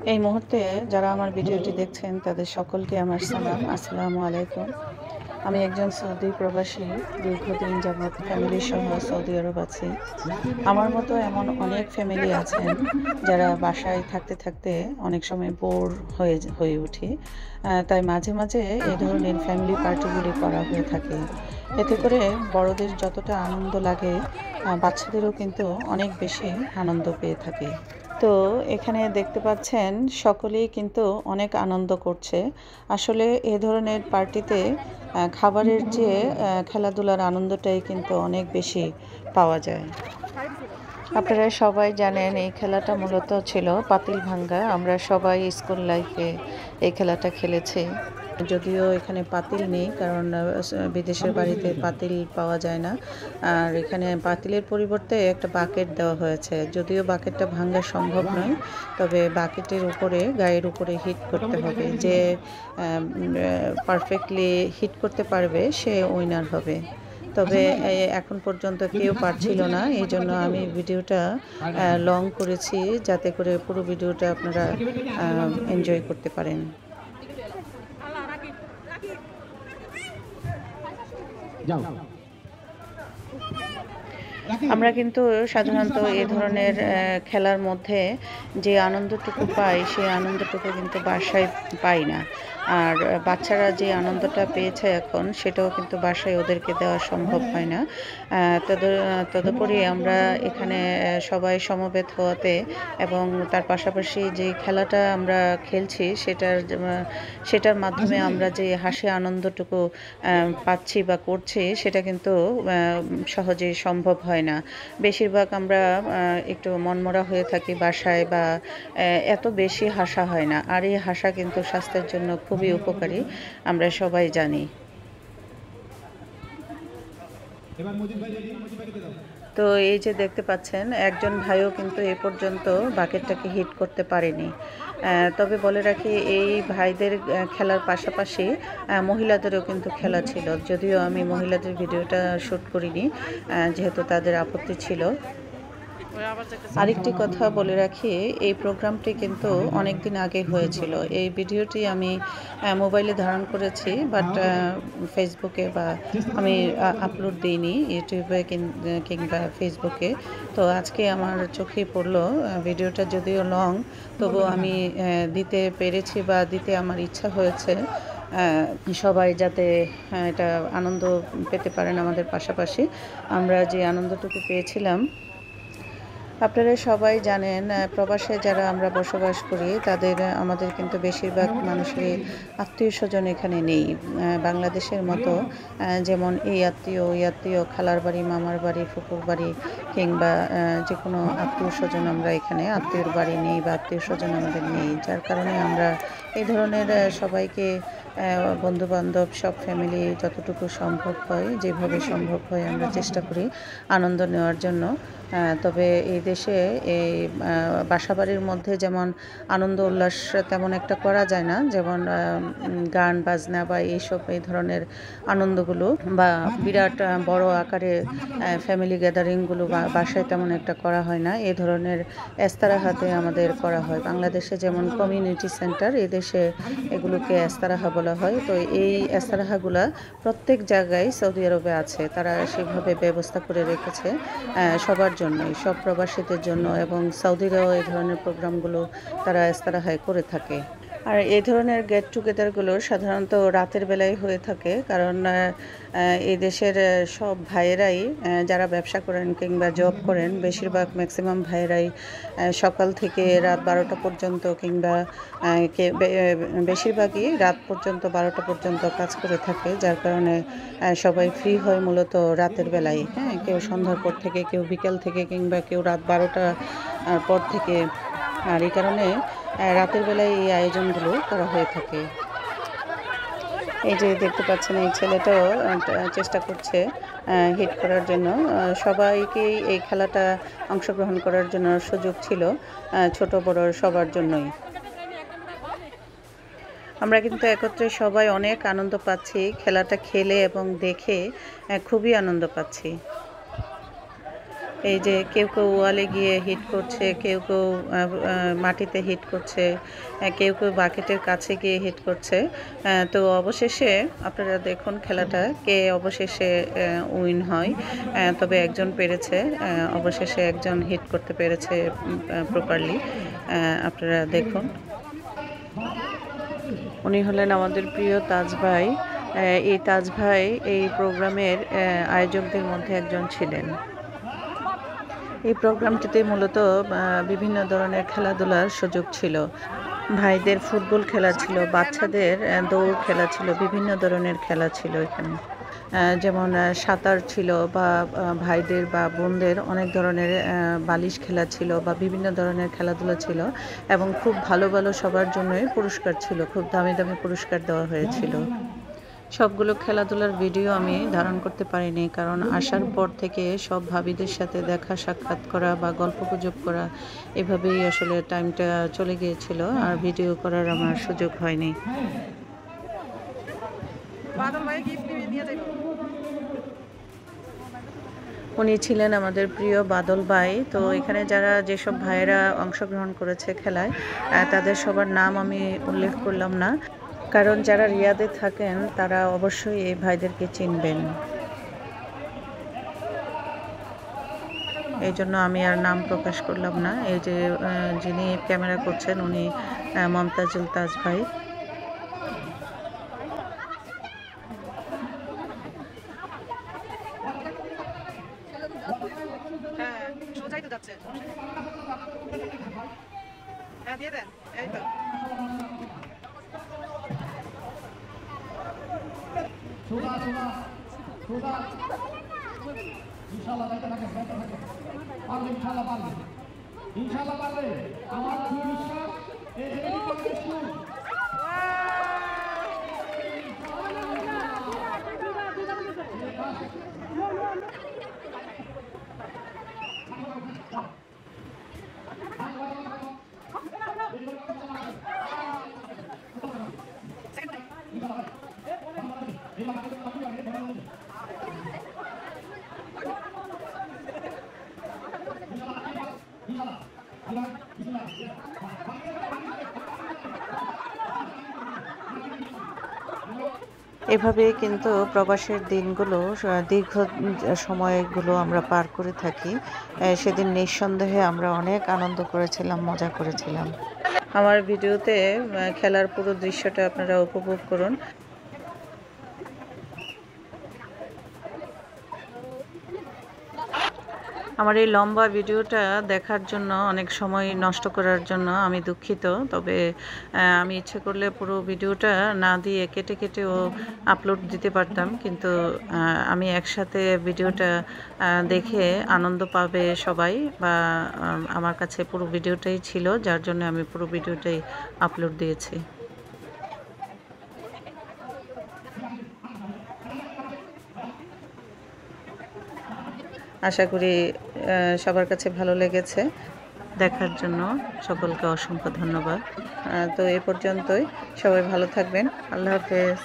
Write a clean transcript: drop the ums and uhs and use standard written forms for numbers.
এই মুহূর্তে যারা আমার ভিডিওটি দেখছেন তাদের সকলকে আমার সালাম, আসসালামু আলাইকুম। আমি একজন সৌদি প্রবাসী, দীর্ঘদিন যাবৎ ফ্যামিলি সহ সৌদি আরব আছি। আমার মতো এমন অনেক ফ্যামিলি আছেন যারা বাসায় থাকতে থাকতে অনেক সময় বোর হয়ে ওঠে। তাই মাঝে মাঝে এই ধরনের ফ্যামিলি পার্টিগুলি করা হয়ে থাকে। এতে করে বড়দের যতটা আনন্দ লাগে, বাচ্চাদেরও কিন্তু অনেক বেশি আনন্দ পেয়ে থাকে। তো এখানে দেখতে পাচ্ছেন সকলেই কিন্তু অনেক আনন্দ করছে। আসলে এ ধরনের পার্টিতে খাবারের চেয়ে খেলাধুলার আনন্দটাই কিন্তু অনেক বেশি পাওয়া যায়। আপনারা সবাই জানেন এই খেলাটা মূলত ছিল পাতিল ভাঙ্গা। আমরা সবাই স্কুল লাইফে এই খেলাটা খেলেছি। যদিও এখানে পাতিল নেই, কারণ বিদেশের বাড়িতে পাতিল পাওয়া যায় না। আর এখানে পাতিলের পরিবর্তে একটা বাকেট দেওয়া হয়েছে। যদিও বাকেটটা ভাঙ্গা সম্ভব নয়, তবে বাকেটের উপরে, গায়ের উপরে হিট করতে হবে। যে পারফেক্টলি হিট করতে পারবে সে উইনার হবে। তবে এখন পর্যন্ত কেউ পারছিল না, এই জন্য আমি ভিডিওটা লং করেছি, যাতে করে পুরো ভিডিওটা আপনারা এনজয় করতে পারেন। আমরা কিন্তু সাধারণত এ ধরনের খেলার মধ্যে যে আনন্দটুকু পাই, সেই আনন্দটুকু কিন্তু বাসায় পাই না। আর বাচ্চারা যে আনন্দটা পেয়েছে এখন, সেটাও কিন্তু বাসায় ওদেরকে দেওয়া সম্ভব হয় না। তদুপরি আমরা এখানে সবাই সমবেত হওয়াতে এবং তার পাশাপাশি যে খেলাটা আমরা খেলছি সেটার মাধ্যমে আমরা যে হাসি আনন্দটুকু পাচ্ছি বা করছি, সেটা কিন্তু সহজেই সম্ভব হয় না। বেশিরভাগ আমরা একটু মনমরা হয়ে থাকি বাসায়, বা এত বেশি হাসা হয় না। আর এই হাসা কিন্তু স্বাস্থ্যের জন্য খুবই উপকারী, আমরা সবাই জানি। তো এই যে দেখতে পাচ্ছেন, একজন ভাইও কিন্তু এ পর্যন্ত বাকেটটাকে হিট করতে পারেনি। তবে বলে রাখি, এই ভাইদের খেলার পাশাপাশি মহিলাদেরও কিন্তু খেলা ছিল। যদিও আমি মহিলাদের ভিডিওটা শ্যুট করিনি, যেহেতু তাদের আপত্তি ছিল। আরেকটি কথা বলে রাখি, এই প্রোগ্রামটি কিন্তু অনেক দিন আগে হয়েছিল। এই ভিডিওটি আমি মোবাইলে ধারণ করেছি, বাট ফেসবুকে বা আমি আপলোড দিইনি ইউটিউবে কিংবা ফেসবুকে। তো আজকে আমার চোখেই পড়লো, ভিডিওটা যদিও লং, তবু আমি দিতে পেরেছি বা দিতে আমার ইচ্ছা হয়েছে। সবাই যাতে এটা আনন্দ পেতে পারেন আমাদের পাশাপাশি। আমরা যে আনন্দটুকু পেয়েছিলাম, আপনারা সবাই জানেন, প্রবাসে যারা আমরা বসবাস করি আমাদের কিন্তু বেশিরভাগ মানুষেরই আত্মীয় স্বজন এখানে নেই। বাংলাদেশের মতো যেমন এই আত্মীয়, ওই আত্মীয়, খালার বাড়ি, মামার বাড়ি, ফুপুর বাড়ি কিংবা যে কোনো আত্মীয় স্বজন আমরা এখানে আত্মীয়র বাড়ি নেই বা আত্মীয় স্বজন আমাদের নেই। যার কারণে আমরা এই ধরনের সবাইকে, বন্ধুবান্ধব, সব ফ্যামিলি যতটুকু সম্ভব হয়, যেভাবে সম্ভব হয় আমরা চেষ্টা করি আনন্দ নেওয়ার জন্য। তবে এই দেশে এই বাসাবাড়ির মধ্যে যেমন আনন্দ উল্লাস তেমন একটা করা যায় না, যেমন গান বাজনা বা এই ধরনের আনন্দগুলো, বা বিরাট বড় আকারে ফ্যামিলি গ্যাদারিংগুলো বাসায় তেমন একটা করা হয় না। এই ধরনের এস্তারাহাতে আমাদের করা হয়। বাংলাদেশে যেমন কমিউনিটি সেন্টার, এদেশে এগুলোকে এস্তারাহা বলা হয়। তো এই এস্তারাহাগুলা প্রত্যেক জায়গায় সৌদি আরবে আছে, তারা সেভাবে ব্যবস্থা করে রেখেছে সবার জন্যই, সব প্রবাসীদের জন্য, এবং সৌদিরাও এই ধরনের প্রোগ্রামগুলো তারা এস্তারাহায় করে থাকে। আর এই ধরনের গেট টুগেদারগুলো সাধারণত রাতের বেলায় হয়ে থাকে, কারণ এই দেশের সব ভাইয়েরাই যারা ব্যবসা করেন কিংবা জব করেন, ম্যাক্সিমাম ভাইয়েরাই সকাল থেকে রাত 12টা পর্যন্ত কিংবা বেশিরভাগই রাত পর্যন্ত 12টা পর্যন্ত কাজ করে থাকে। যার কারণে সবাই ফ্রি হয় মূলত রাতের বেলায়। কেউ সন্ধ্যার পর থেকে, কেউ বিকেল থেকে, কিংবা কেউ রাত 12টার পর থেকে। আর এই কারণে রাতের বেলায় এই আয়োজনগুলো করা হয়ে থাকে। এই যে দেখতে পাচ্ছেন, এই ছেলেটাও চেষ্টা করছে হিট করার জন্য। সবাইকেই এই খেলাটা অংশগ্রহণ করার জন্য সুযোগ ছিল, ছোট বড় সবার জন্যই। আমরা কিন্তু একত্রে সবাই অনেক আনন্দ পাচ্ছি, খেলাটা খেলে এবং দেখে খুবই আনন্দ পাচ্ছি। এই যে কেউ কেউ ওয়ালে গিয়ে হিট করছে, কেউ কেউ মাটিতে হিট করছে, কেউ কেউ বাকেটের কাছে গিয়ে হিট করছে। তো অবশেষে আপনারা দেখুন খেলাটা কে অবশেষে উইন হয়। তবে একজন পেরেছে, অবশেষে একজন হিট করতে পেরেছে প্রপারলি। আপনারা দেখুন, উনি হলেন আমাদের প্রিয় তাজ ভাই। এই তাজ ভাই এই প্রোগ্রামের আয়োজকদের মধ্যে একজন ছিলেন। এই প্রোগ্রামটিতে মূলত বিভিন্ন ধরনের খেলাধুলার সুযোগ ছিল। ভাইদের ফুটবল খেলা ছিল, বাচ্চাদের দৌড় খেলা ছিল, বিভিন্ন ধরনের খেলা ছিল এখানে। যেমন সাঁতার ছিল, বা ভাইদের বা বোনদের অনেক ধরনের বালিশ খেলা ছিল, বা বিভিন্ন ধরনের খেলাধুলা ছিল। এবং খুব ভালো ভালো সবার জন্যই পুরস্কার ছিল, খুব দামি দামি পুরস্কার দেওয়া হয়েছিল। সবগুলো খেলাধুলার ভিডিও আমি ধারণ করতে পারিনি, কারণ আসার পর থেকে সব ভাবিদের সাথে দেখা সাক্ষাৎ করা বা গল্পগুজব করা, এভাবেই আসলে টাইমটা চলে গিয়েছিল, আর ভিডিও করার আমার সুযোগ হয়নি। উনি ছিলেন আমাদের প্রিয় বাদল ভাই। তো এখানে যারা যেসব ভাইয়েরা অংশগ্রহণ করেছে খেলায়, তাদের সবার নাম আমি উল্লেখ করলাম না, কারণ যারা রিয়াদে থাকেন তারা অবশ্যই এই ভাইদেরকে চিনবেন। এই জন্য আমি আর নাম প্রকাশ করলাম না। এই যে যিনি ক্যামেরা করছেন উনি মমতাজুল তাজ ভাই। সোজাই তো যাচ্ছে, হ্যাঁ দিয়ে দেন, এই তো। ইনশাআল্লাহ পারবে, ইনশাআল্লাহ পারবে, ইনশাআল্লাহ পারবে। আমার বিশ্বাস এভাবে কিন্তু প্রবাসের দিনগুলো, দীর্ঘ সময়গুলো আমরা পার করে থাকি। সেদিন নিঃসন্দেহে আমরা অনেক আনন্দ করেছিলাম, মজা করেছিলাম। আমার ভিডিওতে খেলার পুরো দৃশ্যটা আপনারা উপভোগ করুন। আমার এই লম্বা ভিডিওটা দেখার জন্য, অনেক সময় নষ্ট করার জন্য আমি দুঃখিত। তবে আমি ইচ্ছে করলে পুরো ভিডিওটা না দিয়ে কেটে কেটেও আপলোড দিতে পারতাম, কিন্তু আমি একসাথে ভিডিওটা দেখে আনন্দ পাবে সবাই, বা আমার কাছে পুরো ভিডিওটাই ছিল, যার জন্য আমি পুরো ভিডিওটাই আপলোড দিয়েছি। আশা করি সবার কাছে ভালো লেগেছে। দেখার জন্য সকলকে অসংখ্য ধন্যবাদ। তো এ পর্যন্তই, সবাই ভালো থাকবেন। আল্লাহ হাফেজ।